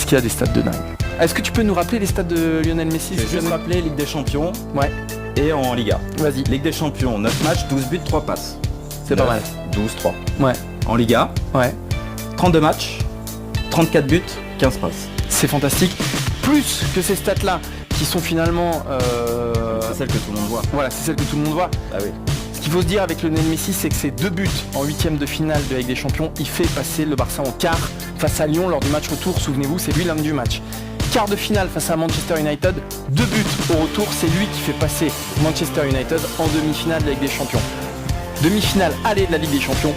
qu'il a des stats de dingue. Est-ce que tu peux nous rappeler les stats de Lionel Messi? Je vais juste rappeler Ligue des Champions et en Liga. Vas-y. Ligue des Champions, 9 matchs, 12 buts, 3 passes. C'est pas mal. 12, 3. Ouais. En Liga, 32 matchs, 34 buts, 15 passes. C'est fantastique. Plus que ces stats-là, qui sont finalement... C'est celle que tout le monde voit. Voilà, c'est celle que tout le monde voit. Ah oui. Ce qu'il faut se dire avec Lionel Messi, c'est que ses 2 buts en 8ème de finale de la Ligue des Champions, il fait passer le Barça en quart face à Lyon lors du match retour. Souvenez-vous, c'est lui l'homme du match. Quart de finale face à Manchester United, 2 buts au retour, c'est lui qui fait passer Manchester United en demi-finale de la Ligue des Champions. Demi-finale aller de la Ligue des Champions,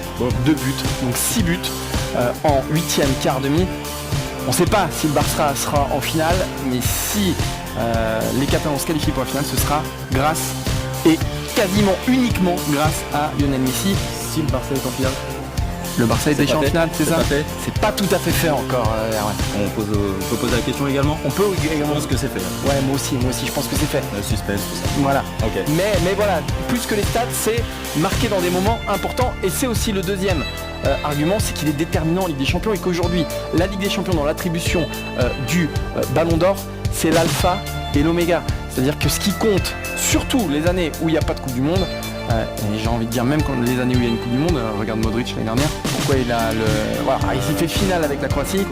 2 buts, donc 6 buts en 8ème, quart, demi. On ne sait pas si le Barça sera en finale, mais si les Catalans se qualifient pour la finale, ce sera grâce et quasiment uniquement grâce à Lionel Messi. Si le Barça est en finale, le Barça est déjà en finale, c'est ça? C'est pas tout à fait fait encore. On peut poser la question également. On peut également. Je pense que c'est fait. Ouais, moi aussi, je pense que c'est fait. Le suspense, tout ça. Voilà. Ok. Mais voilà, plus que les stats, c'est marqué dans des moments importants. Et c'est aussi le deuxième argument, c'est qu'il est déterminant en Ligue des Champions et qu'aujourd'hui, la Ligue des Champions dans l'attribution du Ballon d'Or, c'est l'alpha et l'oméga. C'est-à-dire que ce qui compte, surtout les années où il n'y a pas de Coupe du Monde, et j'ai envie de dire même quand les années où il y a une Coupe du Monde, regarde Modric l'année dernière, pourquoi il a le... Voilà, il s'est fait finale avec la Croatie.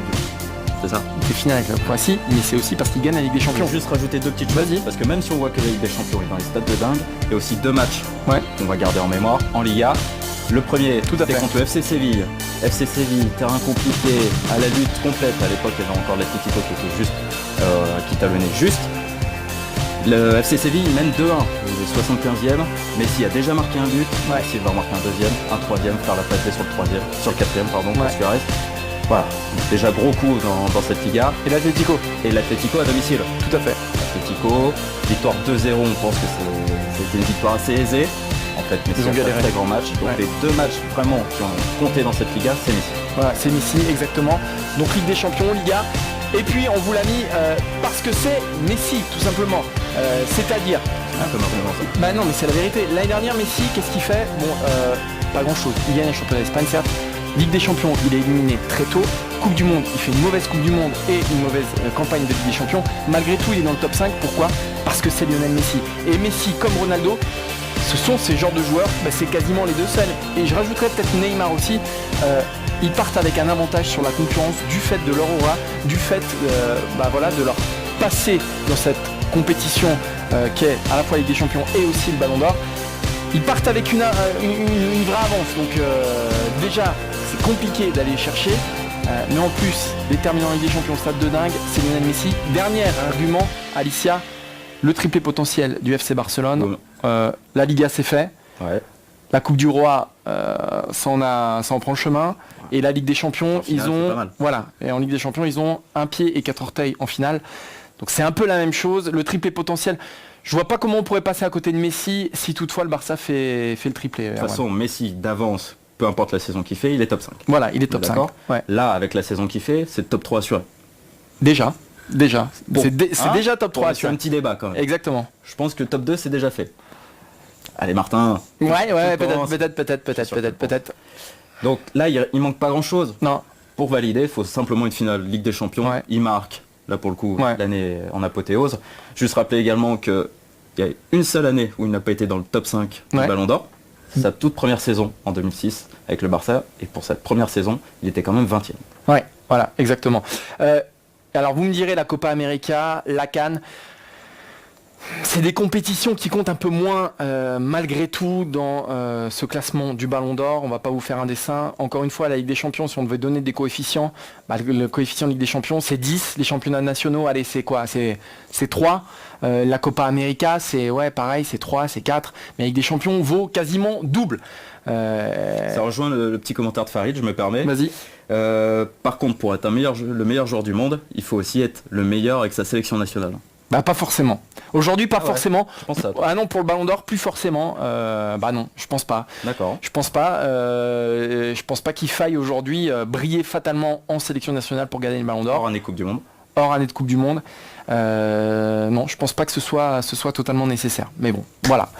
C'est ça. Il fait finale avec la Croatie, mais c'est aussi parce qu'il gagne la Ligue des Champions. Je vais juste rajouter 2 petites choses. Parce que même si on voit que la Ligue des Champions est dans les stades de dingue, il y a aussi 2 matchs qu'on va garder en mémoire en Liga. Le premier, c'était contre le FC Séville. FC Séville, terrain compliqué, à la lutte complète. À l'époque, il y avait encore l'Atlético qui était juste, qui talonnait juste. Le FC Séville mène 2-1, il est 75e. Messi a déjà marqué un but. Messi va marquer un deuxième, un troisième, faire la passe sur le quatrième, pardon, pour Suarez. Voilà, déjà gros coup dans cette Liga. Et l'Atlético. Et l'Atlético à domicile. Tout à fait. L'Atlético, victoire 2-0, on pense que c'était une victoire assez aisée. En fait, Messi a fait un très grand match. Donc les 2 matchs vraiment qui ont compté dans cette Liga, c'est Messi. Voilà, c'est Messi, exactement. Donc Ligue des Champions, Liga. Et puis on vous l'a mis parce que c'est Messi, tout simplement. C'est-à-dire... Bah non, mais c'est la vérité. L'année dernière, Messi, qu'est-ce qu'il fait? Bon, pas grand-chose. Il gagne le championnat d'Espagne, certes. Ligue des Champions, il est éliminé très tôt. Coupe du Monde, il fait une mauvaise Coupe du Monde et une mauvaise campagne de Ligue des Champions. Malgré tout, il est dans le top 5. Pourquoi? Parce que c'est Lionel Messi. Et Messi, comme Ronaldo, ce sont ces genres de joueurs, c'est quasiment les deux seuls. Et je rajouterais peut-être Neymar aussi. Ils partent avec un avantage sur la concurrence du fait de leur aura, du fait de leur passé dans cette compétition qui est à la fois la Ligue des Champions et aussi le Ballon d'Or. Ils partent avec une vraie avance. Donc déjà, c'est compliqué d'aller chercher. Mais en plus, déterminant en Ligue des Champions, stade de dingue, c'est Lionel Messi. Dernier argument, Alicia, le triplé potentiel du FC Barcelone. La Liga, c'est fait. Ouais. La Coupe du Roi, ça en prend le chemin. Et la Ligue des Champions, finale, ils ont... Voilà. Et en Ligue des Champions, ils ont un pied et 4 orteils en finale. Donc c'est un peu la même chose. Le triplé potentiel, je vois pas comment on pourrait passer à côté de Messi si toutefois le Barça fait le triplé. De toute façon, Messi d'avance, peu importe la saison qu'il fait, il est top 5. Voilà, il est top 5. Ouais. Là, avec la saison qu'il fait, c'est top 3 assuré. Déjà. Bon, c'est déjà top 3 assuré. C'est un petit débat quand même. Exactement. Je pense que le top 2 c'est déjà fait. Allez Martin. Ouais, peut-être. Donc là, il manque pas grand chose. Non. Pour valider, il faut simplement une finale Ligue des Champions. Ouais. Il marque, là pour le coup, l'année en apothéose. Juste rappeler également qu'il y a une seule année où il n'a pas été dans le top 5 du Ballon d'Or. Sa toute première saison en 2006 avec le Barça. Et pour cette première saison, il était quand même 20e. Ouais, voilà, exactement. Alors vous me direz la Copa América, la CAN. C'est des compétitions qui comptent un peu moins malgré tout dans ce classement du Ballon d'Or. On va pas vous faire un dessin. Encore une fois, la Ligue des Champions, si on devait donner des coefficients, le coefficient de Ligue des Champions, c'est 10. Les championnats nationaux, allez, c'est quoi? C'est 3. La Copa América, c'est pareil, c'est 3, c'est 4. Mais la Ligue des Champions vaut quasiment double. Ça rejoint le petit commentaire de Farid, je me permets. Vas-y. Par contre, pour être le meilleur joueur du monde, il faut aussi être le meilleur avec sa sélection nationale. Bah pas forcément. Aujourd'hui pas forcément. Je pense ça, non, pour le Ballon d'Or plus forcément. Bah non, je pense pas. D'accord. Je pense pas qu'il faille aujourd'hui briller fatalement en sélection nationale pour gagner le Ballon d'Or. Hors année Coupe du Monde. Hors année de Coupe du Monde. Non, je pense pas que ce soit totalement nécessaire. Mais bon, voilà.